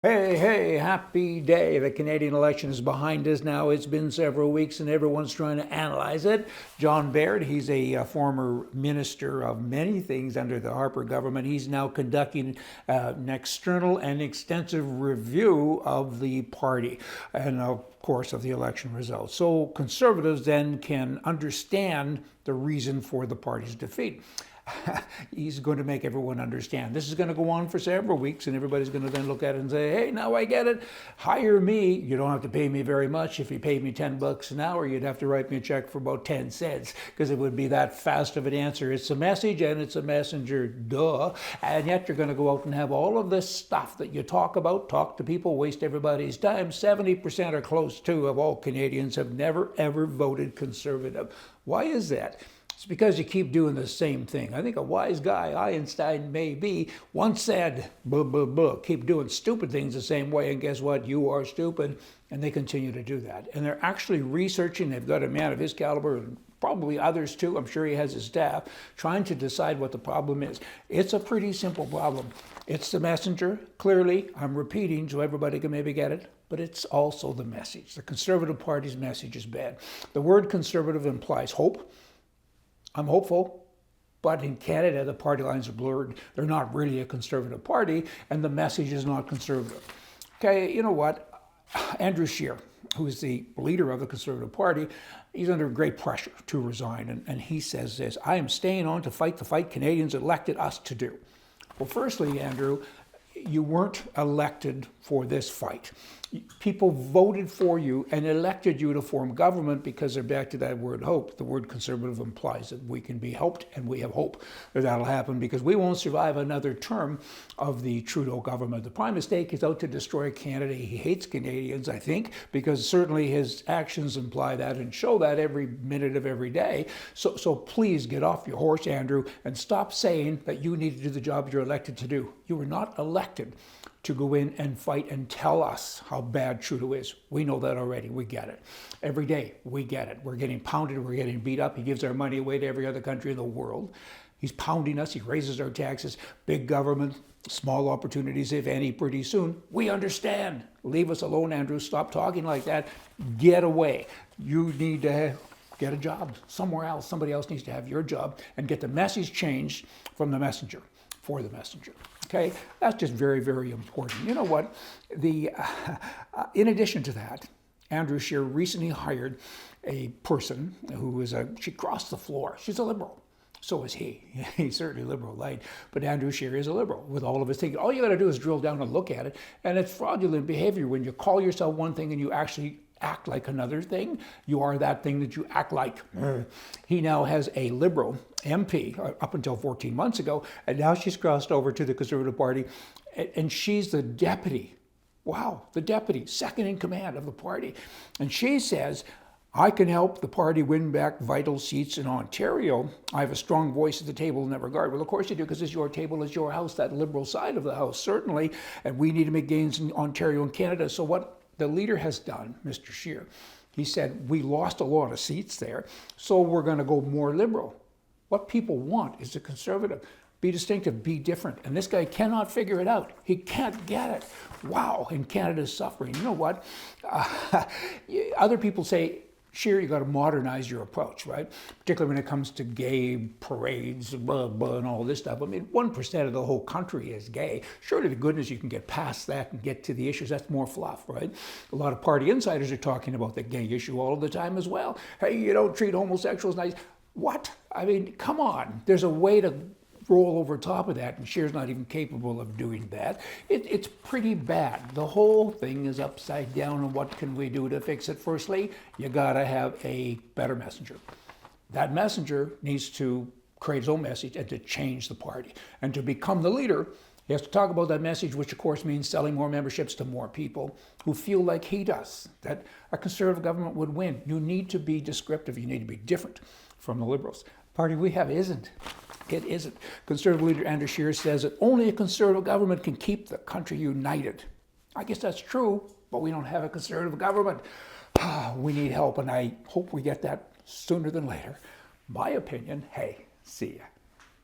Hey, hey, happy day. The Canadian election is behind us now. It's been several weeks and everyone's trying to analyze it. John Baird, he's a former minister of many things under the Harper government. He's now conducting an external and extensive review of the party and, of course, of the election results. So conservatives then can understand the reason for the party's defeat. He's going to make everyone understand. This is going to go on for several weeks, and everybody's going to then look at it and say, hey, now I get it. Hire me. You don't have to pay me very much. If you paid me $10 an hour, you'd have to write me a check for about 10 cents because it would be that fast of an answer. It's a message and it's a messenger, duh. And yet you're going to go out and have all of this stuff that you talk about, talk to people, waste everybody's time. 70% or close to of all Canadians have never, ever voted Conservative. Why is that? It's because you keep doing the same thing. I think a wise guy, Einstein maybe, once said, blah, blah, blah, keep doing stupid things the same way, and guess what? You are stupid. And they continue to do that. And they're actually researching. They've got a man of his caliber, and probably others too, I'm sure he has his staff, trying to decide what the problem is. It's a pretty simple problem. It's the messenger, clearly. I'm repeating so everybody can maybe get it. But it's also the message. The Conservative Party's message is bad. The word conservative implies hope. I'm hopeful, but in Canada, the party lines are blurred. They're not really a conservative party, and the message is not conservative. Okay, you know what? Andrew Scheer, who is the leader of the Conservative Party, he's under great pressure to resign, and he says this: I am staying on to fight the fight Canadians elected us to do. Well, firstly, Andrew, you weren't elected for this fight. People voted for you and elected you to form government because they're back to that word hope. The word conservative implies that we can be helped, and we have hope that that'll happen because we won't survive another term of the Trudeau government. The prime mistake is out to destroy Canada. He hates Canadians, I think, because certainly his actions imply that and show that every minute of every day. So please get off your horse, Andrew, and stop saying that you need to do the job you're elected to do. You were not elected to go in and fight and tell us how bad Trudeau is. We know that already. We get it. Every day, we get it. We're getting pounded. We're getting beat up. He gives our money away to every other country in the world. He's pounding us. He raises our taxes. Big government, small opportunities, if any, pretty soon. We understand. Leave us alone, Andrew. Stop talking like that. Get away. You need to get a job somewhere else. Somebody else needs to have your job and get the message changed from the messenger for the messenger. Okay, that's just very, very important. You know what? In addition to that, Andrew Scheer recently hired a person who she crossed the floor. She's a liberal. So is he. He's certainly liberal light, but Andrew Scheer is a liberal with all of his thinking. All you got to do is drill down and look at it, and it's fraudulent behavior when you call yourself one thing and you actually act like another thing. You are that thing that you act like. He now has a liberal MP up until 14 months ago, and now she's crossed over to the Conservative Party, and she's the deputy. Wow, the deputy, second in command of the party. And she says, I can help the party win back vital seats in Ontario. I have a strong voice at the table in that regard. Well, of course you do, because it's your table, it's your house, that liberal side of the house, certainly. And we need to make gains in Ontario and Canada. So what the leader has done, Mr. Scheer, he said, we lost a lot of seats there, so we're going to go more liberal. What people want is a conservative. Be distinctive, be different. And this guy cannot figure it out. He can't get it. Wow, and Canada's suffering. You know what? Other people say, Scheer, you got to modernize your approach, right? Particularly when it comes to gay parades, blah, blah, and all this stuff. I mean, 1% of the whole country is gay. Surely to goodness you can get past that and get to the issues. That's more fluff, right? A lot of party insiders are talking about the gay issue all the time as well. Hey, you don't treat homosexuals nice. What? I mean, come on. There's a way to roll over top of that, and Scheer's not even capable of doing that. It's pretty bad. The whole thing is upside down, and what can we do to fix it? Firstly, you gotta have a better messenger. That messenger needs to create his own message and to change the party. And to become the leader, he has to talk about that message, which of course means selling more memberships to more people who feel like he does, that a conservative government would win. You need to be descriptive. You need to be different from the Liberals. The party we have isn't. It isn't. Conservative leader Andrew Scheer says that only a conservative government can keep the country united. I guess that's true, but we don't have a conservative government. We need help, and I hope we get that sooner than later. My opinion, hey, see ya.